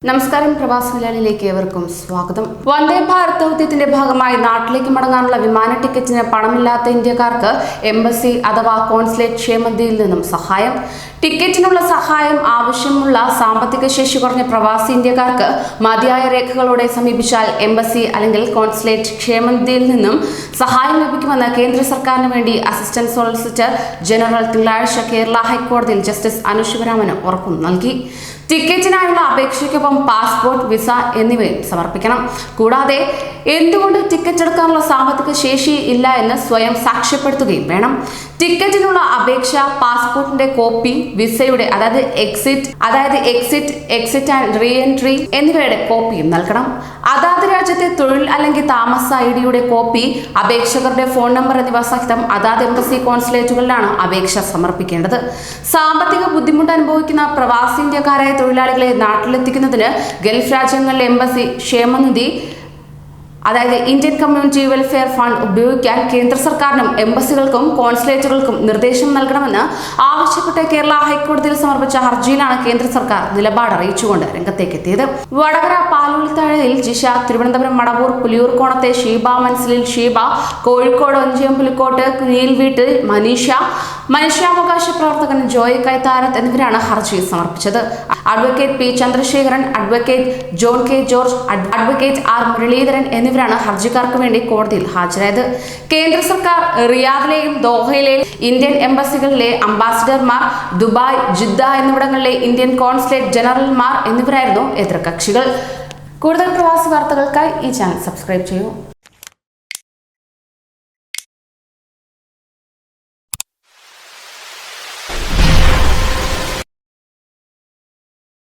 നമസ്കാരം, പ്രവാസി മലയാളിയിലേക്ക് ഏവർക്കും സ്വാഗതം. വന്ദേ ഭാരത് ദൗത്യത്തിന്റെ ഭാഗമായി നാട്ടിലേക്ക് മടങ്ങാനുള്ള വിമാന ടിക്കറ്റിന് പണമില്ലാത്ത ഇന്ത്യക്കാർക്ക് എംബസി അഥവാ കോൺസുലേറ്റ് ക്ഷേമനിധിയിൽ നിന്നും സഹായം. ടിക്കറ്റിനുള്ള സഹായം ആവശ്യമുള്ള സാമ്പത്തിക ശേഷി കുറഞ്ഞ പ്രവാസി ഇന്ത്യക്കാർക്ക് മതിയായ രേഖകളോടെ സമീപിച്ചാൽ എംബസി അല്ലെങ്കിൽ കോൺസുലേറ്റ് ക്ഷേമനിധിയിൽ നിന്നും സഹായം ലഭിക്കുമെന്ന് കേന്ദ്ര സർക്കാരിന് വേണ്ടി അസിസ്റ്റന്റ് സോളിസിറ്റർ ജനറൽ തിങ്കളാഴ്ച കേരള ഹൈക്കോടതിയിൽ ജസ്റ്റിസ് അനു ശിവരാമന് ഉറപ്പു നൽകി. ടിക്കറ്റിനായുള്ള അപേക്ഷയ്ക്കൊപ്പം പാസ്പോർട്ട്, വിസ എന്നിവയും സമർപ്പിക്കണം. കൂടാതെ എന്തുകൊണ്ട് ടിക്കറ്റ് എടുക്കാനുള്ള സാമ്പത്തിക ശേഷി ഇല്ല എന്ന് സ്വയം സാക്ഷ്യപ്പെടുത്തുകയും വേണം. ടിക്കറ്റിനുള്ള അപേക്ഷ, പാസ്പോർട്ടിന്റെ കോപ്പി, വിസയുടെ എക്സിറ്റ് ആൻഡ് റീ എൻട്രി എന്നിവയുടെ കോപ്പിയും നൽകണം. അതാത് രാജ്യത്തെ തൊഴിൽ അല്ലെങ്കിൽ താമസ ഐഡിയുടെ കോപ്പി, അപേക്ഷകരുടെ ഫോൺ നമ്പർ എന്നിവ സഹിതം അതാത് എംബസി കോൺസുലേറ്റുകളിലാണ് അപേക്ഷ സമർപ്പിക്കേണ്ടത്. സാമ്പത്തിക ബുദ്ധിമുട്ട് അനുഭവിക്കുന്ന പ്രവാസി ഇന്ത്യക്കാരായ തൊഴിലാളികളെ നാട്ടിലെത്തിക്കുന്നതിന് ഗൾഫ് രാജ്യങ്ങളിലെ എംബസി ക്ഷേമനിധി ഇന്ത്യൻ കമ്മ്യൂണിറ്റി വെൽഫെയർ ഫണ്ട് ഉപയോഗിക്കാൻ കേന്ദ്ര സർക്കാരിനും എംബസികൾക്കും കോൺസുലേറ്റുകൾക്കും നിർദ്ദേശം നൽകണമെന്ന് ആവശ്യപ്പെട്ട് കേരള ഹൈക്കോടതിയിൽ സമർപ്പിച്ച ഹർജിയിലാണ് കേന്ദ്ര സർക്കാർ നിലപാട് അറിയിച്ചുകൊണ്ട് രംഗത്തേക്കെത്തിയത്. വടകര പാലൂളിത്താഴയിൽ ജിഷ, തിരുവനന്തപുരം മടവൂർ പുലിയൂർക്കോണത്തെ ഷീബ, മൻസിലിൽ ഷീബ, കോഴിക്കോട് ഒഞ്ചിയം പുലിക്കോട്ട് കുനിയിൽ വീട്ടിൽ മനീഷ, മനുഷ്യാവകാശ പ്രവർത്തകൻ ജോയ് കൈത്താരത്ത് എന്നിവരാണ് ഹർജി സമർപ്പിച്ചത്. Advocate P Chandrasekharan, advocate John K George, advocate R Muralidharan എന്നിവരാണ് ഹർജിക്കാർക്ക് വേണ്ടി കോടതിയിൽ ഹാജരായത്. കേന്ദ്ര സർക്കാർ റിയാദിലെയും ദോഹയിലെയും ഇന്ത്യൻ എംബസികളിലെ അംബാസിഡർമാർ, ദുബായ്, ജിദ്ദ എന്നിവിടങ്ങളിലെ ഇന്ത്യൻ കോൺസുലേറ്റ് ജനറൽമാർ എന്നിവരായിരുന്നു എതിർകക്ഷികൾ. കൂടുതൽ പ്രവാസി വാർത്തകൾക്കായി ഈ ചാനൽ സബ്സ്ക്രൈബ് ചെയ്യൂ.